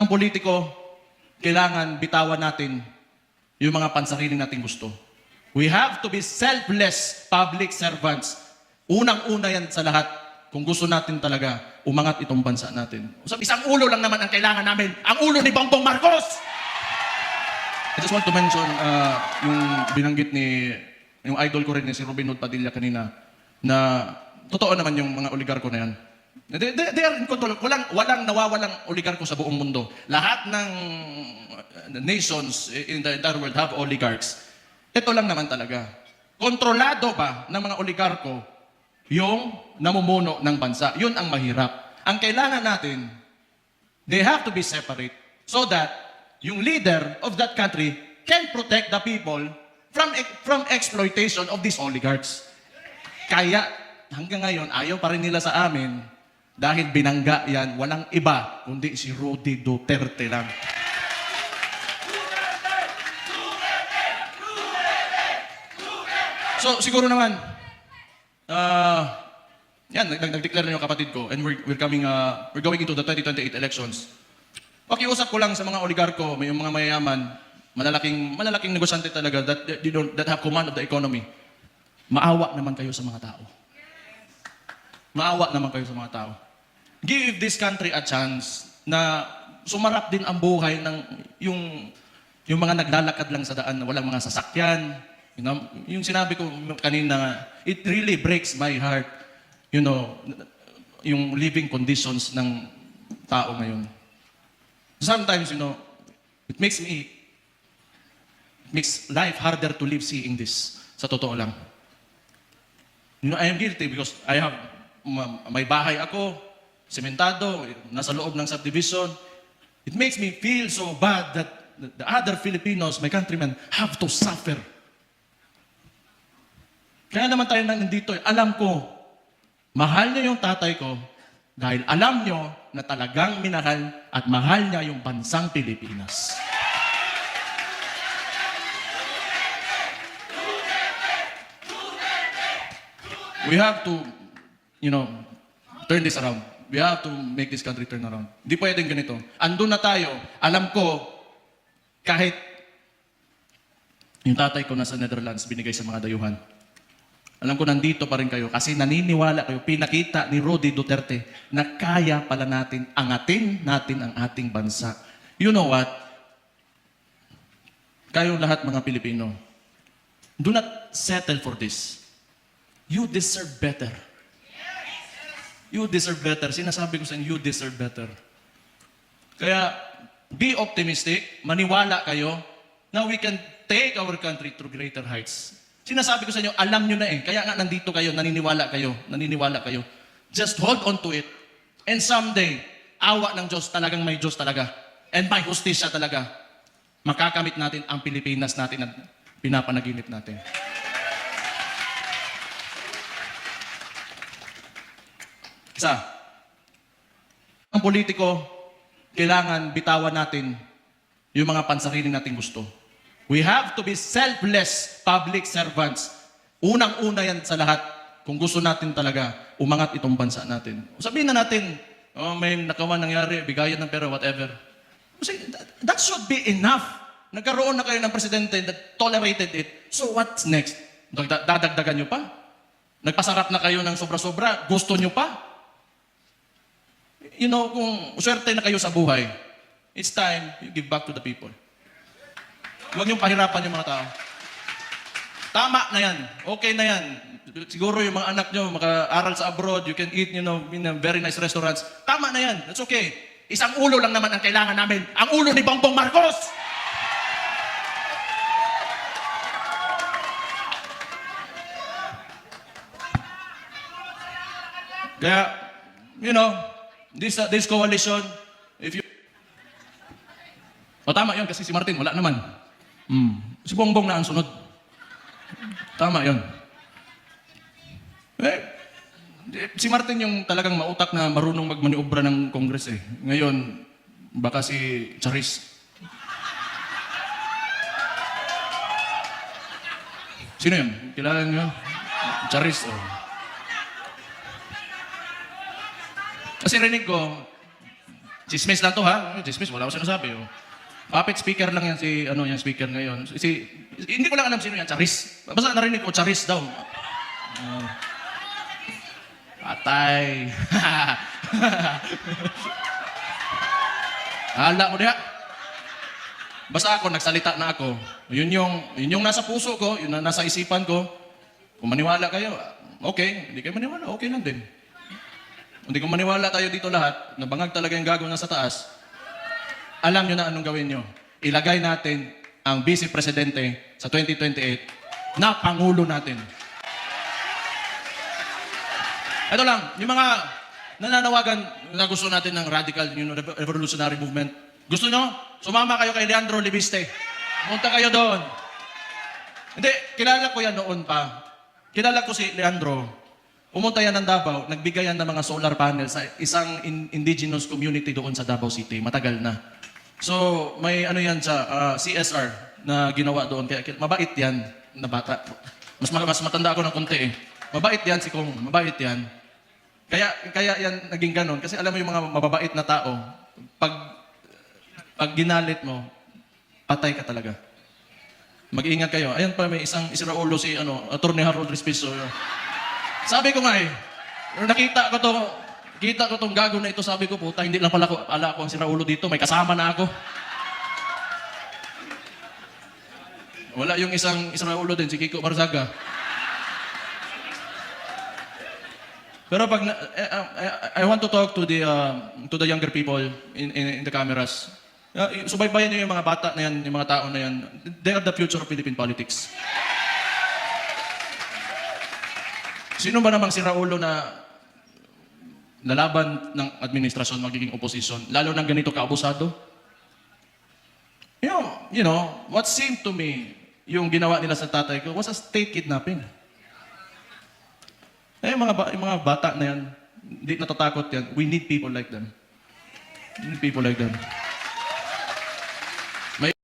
Ang politiko, kailangan bitawan natin yung mga pansarili nating gusto. We have to be selfless public servants. Unang-una yan sa lahat kung gusto natin talaga umangat itong bansa natin. So, isang ulo lang naman ang kailangan namin, ang ulo ni Bongbong Marcos! I just want to mention yung binanggit yung idol ko rin si Robin Hood Padilla kanina na totoo naman yung mga oligarko na yan. They are in control. Walang nawawalang oligarko sa buong mundo. Lahat ng nations in the entire world have oligarchs. Ito lang naman talaga. Kontrolado ba ng mga oligarko yung namumuno ng bansa? Yun ang mahirap. Ang kailangan natin, they have to be separate so that yung leader of that country can protect the people from exploitation of these oligarchs. Kaya hanggang ngayon, ayaw pa rin nila sa amin dahil binangga yan, walang iba kundi si Rudy Duterte lang. So siguro naman, yan, nag-declare na yung kapatid ko and we're going into the 2028 elections. Pakiusap ko lang sa mga oligarko, may yung mga mayayaman, malalaking negosyante talaga that have command of the economy. Maawa naman kayo sa mga tao. Maawa naman kayo sa mga tao. Give this country a chance na sumarap din ang buhay ng yung mga naglalakad lang sa daan na walang mga sasakyan. You know, yung sinabi ko kanina, it really breaks my heart, you know, yung living conditions ng tao ngayon. Sometimes, you know, it makes life harder to live seeing this. Sa totoo lang. You know, I am guilty because I have, may bahay ako, sementado, nasa loob ng subdivision. It makes me feel so bad that the other Filipinos, my countrymen, have to suffer. Kaya naman tayo nandito, alam ko, mahal niyo yung tatay ko dahil alam niyo na talagang minahal at mahal niya yung bansang Pilipinas. We have to, you know, turn this around. We have to make this country turn around. Hindi pwedeng ganito. Andun na tayo. Alam ko, kahit yung tatay ko nasa Netherlands, binigay sa mga dayuhan. Alam ko nandito pa rin kayo kasi naniniwala kayo, pinakita ni Rudy Duterte na kaya pala natin angatin natin ang ating bansa. You know what? Kayong lahat mga Pilipino, do not settle for this. You deserve better. You deserve better. Sinasabi ko sa inyo, you deserve better. Kaya, be optimistic, maniwala kayo na we can take our country to greater heights. Sinasabi ko sa inyo, alam nyo na eh. Kaya nga nandito kayo, naniniwala kayo. Just hold on to it. And someday, awa ng Diyos, talagang may Diyos talaga. And may hustisya talaga. Makakamit natin ang Pilipinas natin na pinapanaginip natin. Isa, ang politiko, kailangan bitawan natin yung mga pansarili nating gusto. We have to be selfless public servants. Unang-una yan sa lahat kung gusto natin talaga umangat itong bansa natin. Sabihin na natin, oh, may nakawan nangyari, bigayan ng pera, whatever. Kasi that should be enough. Nagkaroon na kayo ng presidente that tolerated it. So what's next? Dadagdagan nyo pa? Nagpasarap na kayo ng sobra-sobra? Gusto nyo pa? You know, kung swerte na kayo sa buhay, it's time you give back to the people. Huwag niyong pahirapan yung mga tao. Tama na yan. Okay na yan. Siguro yung mga anak niyo maka-aral sa abroad, you can eat, you know, in a very nice restaurants. Tama na yan. That's okay. Isang ulo lang naman ang kailangan namin. Ang ulo ni Bongbong Marcos! Kaya, you know, this coalition, if you... O tama yun, kasi si Martin, wala naman. Si Bongbong na ang sunod. Tama yun. Si Martin yung talagang mautak na marunong magmaniobra ng Congress eh. Ngayon, baka si Charis. Sino yun? Kilala niyo? Charis. Oh. Kasi rinig ko, Chismis lang to ha. Chismis, wala ko sinasabi. Oh. Puppet speaker lang yan si, ano yung speaker ngayon. Hindi ko lang alam sino yan, Charis. Basta narinig ko, Charis daw. Patay. Hala mo diha. Basta ako, nagsalita na ako. Yun yung nasa puso ko, yun na nasa isipan ko. Kung maniwala kayo, okay. Hindi kayo maniwala, okay lang din. Hindi kung maniwala tayo dito lahat, nabangag talaga yung gagawin nasa taas, alam nyo na anong gawin nyo. Ilagay natin ang Vice Presidente sa 2028 na Pangulo natin. Ito lang, yung mga nananawagan na gusto natin ng radical revolutionary movement. Gusto nyo? Sumama kayo kay Leandro Libiste. Punta kayo doon. Hindi, kilala ko yan noon pa. Kilala ko si Leandro. Pumunta yan ng Davao, nagbigay yan ng mga solar panels sa isang indigenous community doon sa Davao City. Matagal na. So, may ano yan sa CSR na ginawa doon. Kaya mabait yan na bata. Mas matanda ako ng konti eh. Mabait yan si Kong. Mabait yan. Kaya yan naging ganon. Kasi alam mo yung mga mababait na tao, pag ginalit mo, patay ka talaga. Mag-iingat kayo. Ayan pa, may isang Israulo si Atty. Harold Respiso. Sabi ko nga eh, nakita ko tong gago na ito, sabi ko, puta, hindi lang pala ako ang Siraulo dito, may kasama na ako. Wala yung isang Siraulo din, si Kiko Barzaga. Pero pag, I want to talk to the younger people in the cameras. Subaybayan niyo yung mga bata na yan, yung mga tao na yan. They are the future of Philippine politics. Sino ba namang si Raulo na nalaban ng administrasyon magiging oposisyon? Lalo ng ganito kaabusado? You know, what seemed to me, yung ginawa nila sa tatay ko, was a state kidnapping. Yung mga bata na yan, hindi natatakot yan. We need people like them. We need people like them.